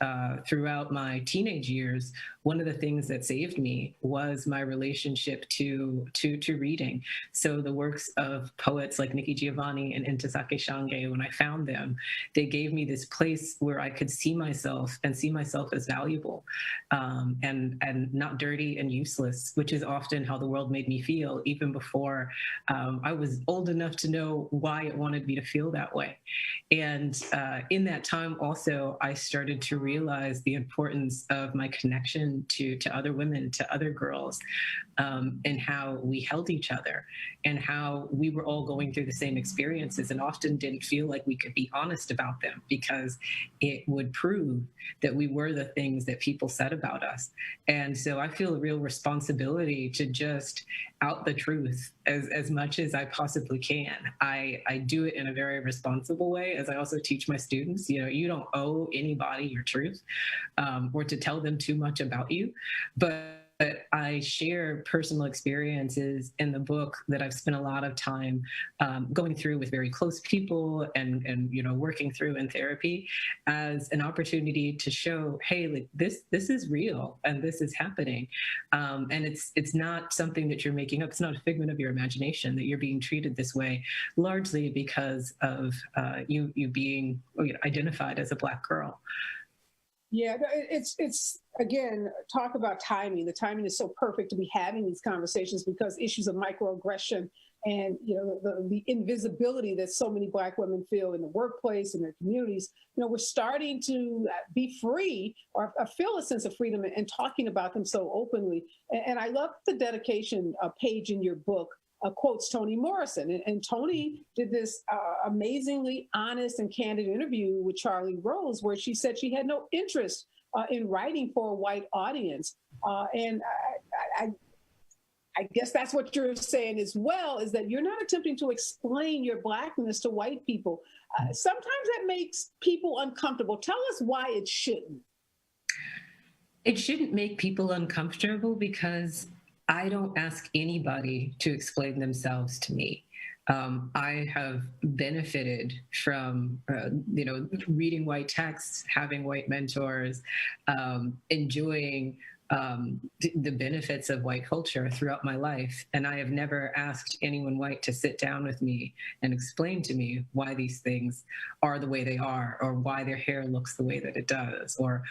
throughout my teenage years, one of the things that saved me was my relationship to reading. So the works of poets like Nikki Giovanni and Ntozake Shange, when I found them, they gave me this place where I could see myself and see myself as valuable and not dirty and useless, which is often how the world made me feel even before I was old enough to know why it wanted me to feel that way. And in that time also, I started to realize the importance of my connection to other women, to other girls, and how we held each other and how we were all going through the same experiences and often didn't feel like we could be honest about them because it would prove that we were the things that people said about us. And so I feel a real responsibility to just out the truth as much as I possibly can. I do it in a very responsible way, as I also teach my students. You know, you don't owe anybody your truth or to tell them too much about you, but I share personal experiences in the book that I've spent a lot of time going through with very close people and you know, working through in therapy as an opportunity to show, hey, like this is real and this is happening, and it's not something that you're making up. It's not a figment of your imagination that you're being treated this way, largely because of you being, you know, identified as a Black girl. Yeah, it's again, talk about timing. The timing is so perfect to be having these conversations because issues of microaggression and, you know, the invisibility that so many Black women feel in the workplace and their communities, you know, we're starting to be free or feel a sense of freedom and talking about them so openly. And I love the dedication page in your book quotes Toni Morrison. And Toni did this amazingly honest and candid interview with Charlie Rose, where she said she had no interest in writing for a white audience. And I guess that's what you're saying as well, is that you're not attempting to explain your Blackness to white people. Sometimes that makes people uncomfortable. Tell us why it shouldn't. It shouldn't make people uncomfortable because I don't ask anybody to explain themselves to me. I have benefited from, you know, reading white texts, having white mentors, enjoying the benefits of white culture throughout my life. And I have never asked anyone white to sit down with me and explain to me why these things are the way they are, or why their hair looks the way that it does, or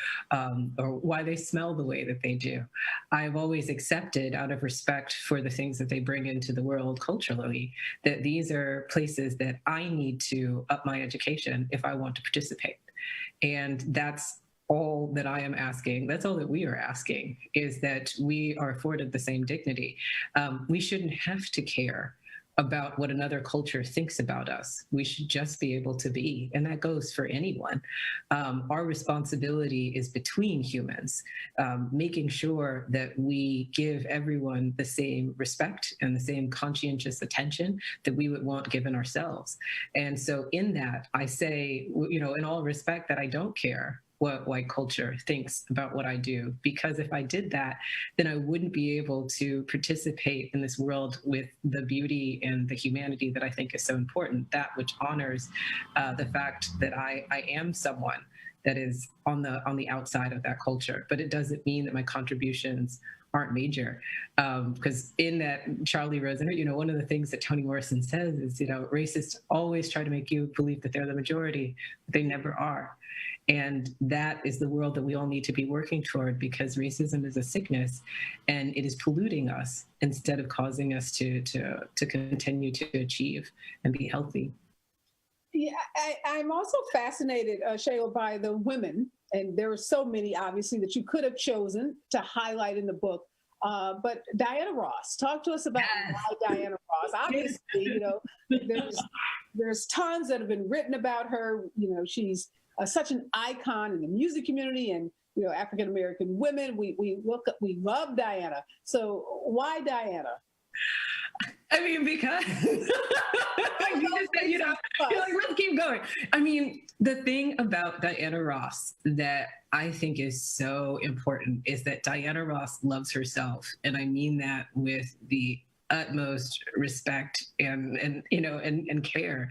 why they smell the way that they do. I've always accepted, out of respect for the things that they bring into the world culturally, that these are places that I need to up my education if I want to participate. And that's all that I am asking, that's all that we are asking, is that we are afforded the same dignity. We shouldn't have to care about what another culture thinks about us. We should just be able to be, and that goes for anyone. Our responsibility is between humans, making sure that we give everyone the same respect and the same conscientious attention that we would want given ourselves. And so in that, I say, in all respect, that I don't care what white culture thinks about what I do, because if I did that, then I wouldn't be able to participate in this world with the beauty and the humanity that I think is so important, that which honors the fact that I am someone that is on the outside of that culture. But it doesn't mean that my contributions aren't major, because in that Charlie Rose, one of the things that Toni Morrison says is, racists always try to make you believe that they're the majority, but they never are. And that is the world that we all need to be working toward, because racism is a sickness and it is polluting us instead of causing us to continue to achieve and be healthy. Yeah, I'm also fascinated, Shayla, by the women, and there are so many, obviously, that you could have chosen to highlight in the book. But Diana Ross, talk to us about why Diana Ross. Obviously, there's tons that have been written about her. She's such an icon in the music community, and African American women. We love Diana. So why Diana? I mean, because you're like, let's keep going. I mean, the thing about Diana Ross that I think is so important is that Diana Ross loves herself. And I mean that with the utmost respect and care.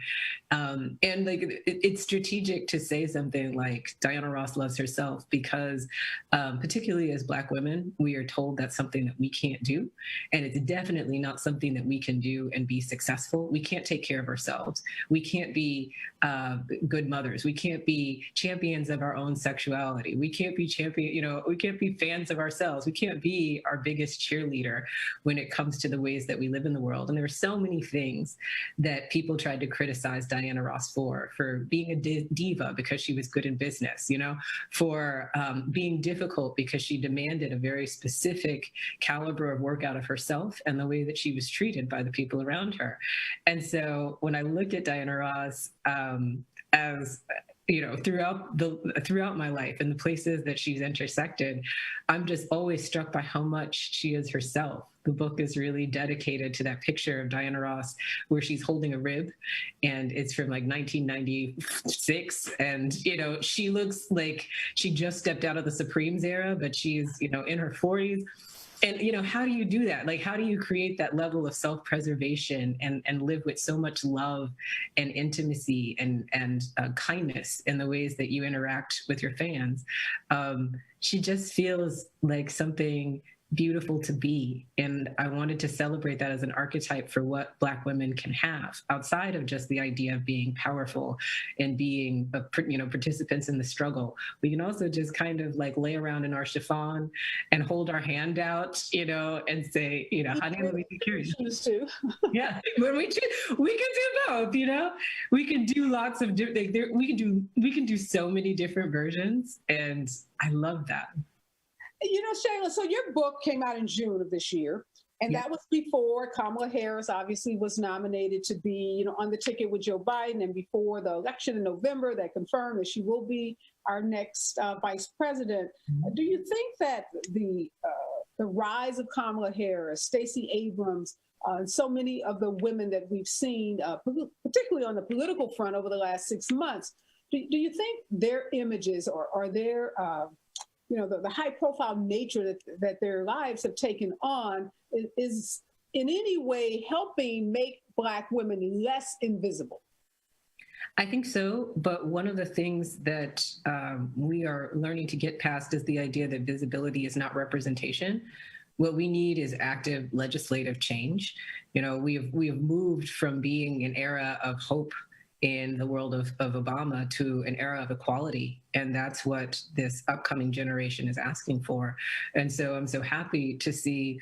And like, it's strategic to say something like Diana Ross loves herself, because particularly as Black women, we are told that's something that we can't do. And it's definitely not something that we can do and be successful. We can't take care of ourselves. We can't be good mothers. We can't be champions of our own sexuality. We can't be we can't be fans of ourselves. We can't be our biggest cheerleader when it comes to the ways that we live in the world. And there are so many things that people tried to criticize Diana Ross for being a diva because she was good in business, for being difficult because she demanded a very specific caliber of work out of herself and the way that she was treated by the people around her. And so when I looked at Diana Ross as throughout my life and the places that she's intersected, I'm just always struck by how much she is herself. The book is really dedicated to that picture of Diana Ross where she's holding a rib, and it's from like 1996. And, she looks like she just stepped out of the Supremes era, but she's, in her 40s. And, how do you do that? Like, how do you create that level of self-preservation and live with so much love and intimacy and kindness in the ways that you interact with your fans? She just feels like something beautiful to be. And I wanted to celebrate that as an archetype for what Black women can have outside of just the idea of being powerful and being, participants in the struggle. We can also just kind of like lay around in our chiffon and hold our hand out, and say, honey, let me take care of you. Choose to. Yeah, when we choose, we can do both, we can do lots of different, we can do so many different versions. And I love that. Shayla, so your book came out in June of this year, and that was before Kamala Harris obviously was nominated to be, on the ticket with Joe Biden, and before the election in November that confirmed that she will be our next vice president. Do you think that the rise of Kamala Harris, Stacey Abrams, so many of the women that we've seen, particularly on the political front over the last 6 months, do you think their images or their the high-profile nature that their lives have taken on is in any way helping make Black women less invisible? I think so, but one of the things that we are learning to get past is the idea that visibility is not representation. What we need is active legislative change. You know, we have moved from being an era of hope in the world of Obama to an era of equality. And that's what this upcoming generation is asking for. And so I'm so happy to see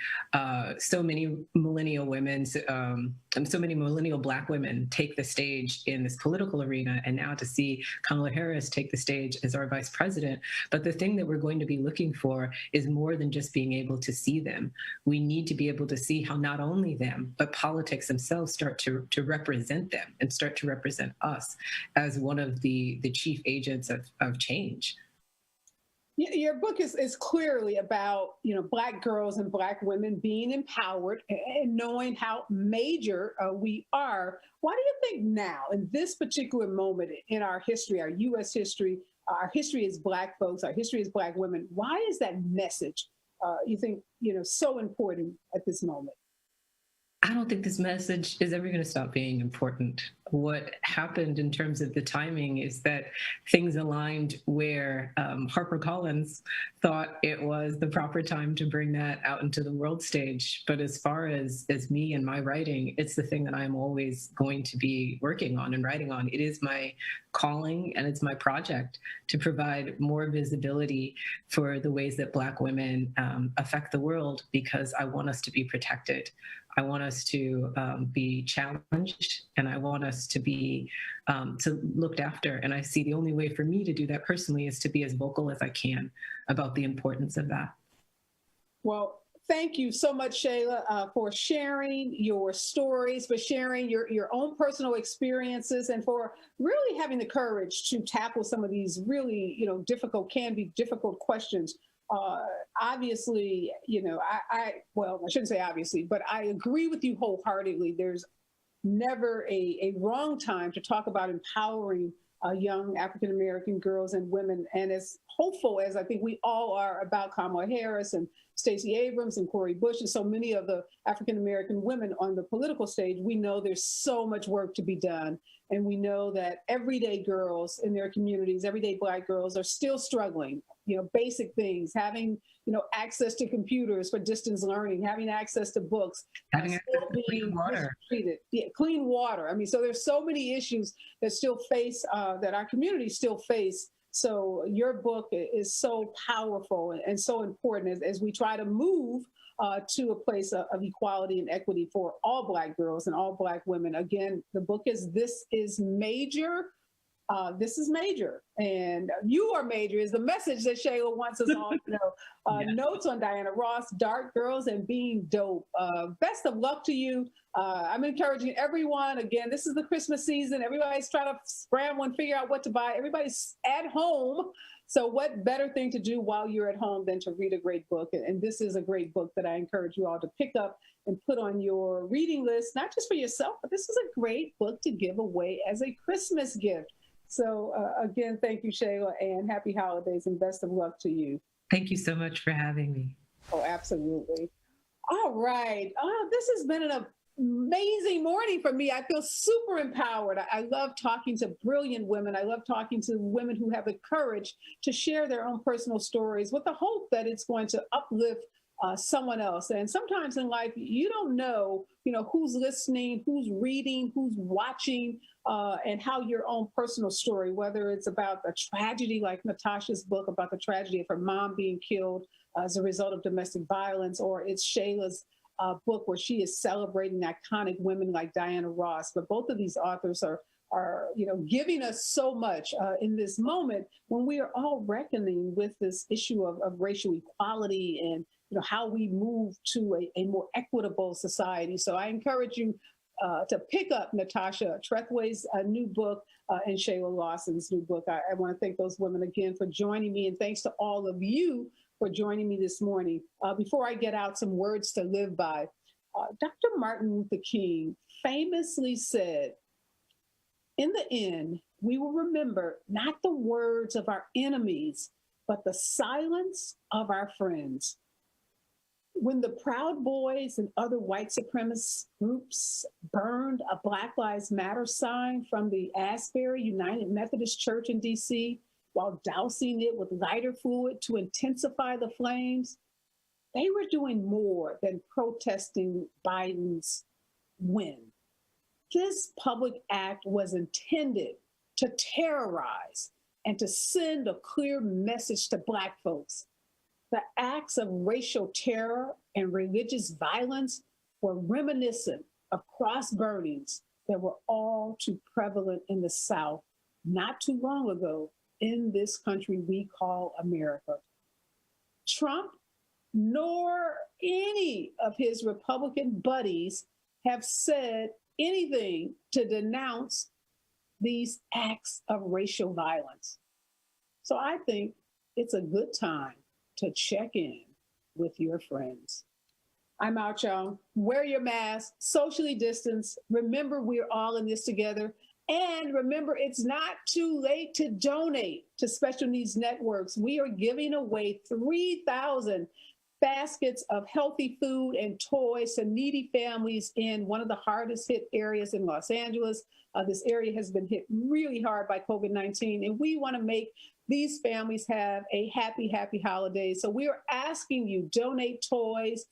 so many millennial women, so many millennial Black women take the stage in this political arena, and now to see Kamala Harris take the stage as our vice president. But the thing that we're going to be looking for is more than just being able to see them. We need to be able to see how not only them, but politics themselves start to represent them and start to represent us as one of the chief agents of change. Your book is clearly about, you know, Black girls and Black women being empowered and knowing how major we are. Why do you think now, in this particular moment in our history, our U.S. history, our history as Black folks, our history as Black women, why is that message, you think, you know, so important at this moment? I don't think this message is ever going to stop being important. What happened in terms of the timing is that things aligned where HarperCollins thought it was the proper time to bring that out into the world stage. But as far as me and my writing, it's the thing that I'm always going to be working on and writing on. It is my calling and it's my project to provide more visibility for the ways that Black women affect the world, because I want us to be protected. I want us to be challenged, and I want us to be looked after. And I see the only way for me to do that personally is to be as vocal as I can about the importance of that. Well, thank you so much, Shayla, for sharing your stories, for sharing your own personal experiences, and for really having the courage to tackle some of these really, you know, can be difficult questions. Obviously, you know, well, I shouldn't say obviously, but I agree with you wholeheartedly. There's never a wrong time to talk about empowering young African-American girls and women. And as hopeful as I think we all are about Kamala Harris and Stacey Abrams and Cori Bush and so many of the African-American women on the political stage, we know there's so much work to be done. And we know that everyday girls in their communities, everyday Black girls are still struggling, you know, basic things, having, you know, access to computers for distance learning, having access to books, having access to clean water. Yeah, clean water. I mean, so there's so many issues that still face, that our communities still face. So your book is so powerful and so important as we try to move to a place of equality and equity for all Black girls and all Black women. Again, the book is This is Major. This is major, and you are major is the message that Shayla wants us all to know. Yes. Notes on Diana Ross, Dark Girls, and Being Dope. Best of luck to you. I'm encouraging everyone. Again, this is the Christmas season. Everybody's trying to scramble and figure out what to buy. Everybody's at home. So what better thing to do while you're at home than to read a great book? And this is a great book that I encourage you all to pick up and put on your reading list, not just for yourself, but this is a great book to give away as a Christmas gift. So again, thank you, Shayla, and happy holidays and best of luck to you. Thank you so much for having me. Oh, absolutely. All right. This has been an amazing morning for me. I feel super empowered. I love talking to brilliant women. I love talking to women who have the courage to share their own personal stories with the hope that it's going to uplift someone else. And sometimes in life, you don't know, who's listening, who's reading, who's watching, and how your own personal story, whether it's about a tragedy like Natasha's book about the tragedy of her mom being killed as a result of domestic violence, or it's Shayla's book where she is celebrating iconic women like Diana Ross. But both of these authors are giving us so much in this moment when we are all reckoning with this issue of racial equality and how we move to a more equitable society. So I encourage you to pick up Natasha Trethewey's new book and Shayla Lawson's new book. I want to thank those women again for joining me, and thanks to all of you for joining me this morning. Before I get out some words to live by, Dr. Martin Luther King famously said, "In the end, we will remember not the words of our enemies, but the silence of our friends." When the Proud Boys and other white supremacist groups burned a Black Lives Matter sign from the Asbury United Methodist Church in DC while dousing it with lighter fluid to intensify the flames, they were doing more than protesting Biden's win. This public act was intended to terrorize and to send a clear message to Black folks. The acts of racial terror and religious violence were reminiscent of cross burnings that were all too prevalent in the South not too long ago in this country we call America. Trump nor any of his Republican buddies have said anything to denounce these acts of racial violence. So I think it's a good time to check in with your friends. I'm out, y'all. Wear your mask, socially distance. Remember, we're all in this together. And remember, it's not too late to donate to special needs networks. We are giving away 3,000 baskets of healthy food and toys to needy families in one of the hardest hit areas in Los Angeles. This area has been hit really hard by COVID-19, and we want to make these families have a happy, happy holiday. So we are asking you, donate toys,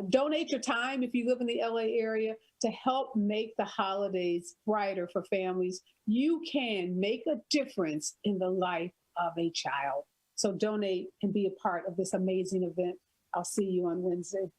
donate your time if you live in the LA area to help make the holidays brighter for families. You can make a difference in the life of a child. So donate and be a part of this amazing event. I'll see you on Wednesday.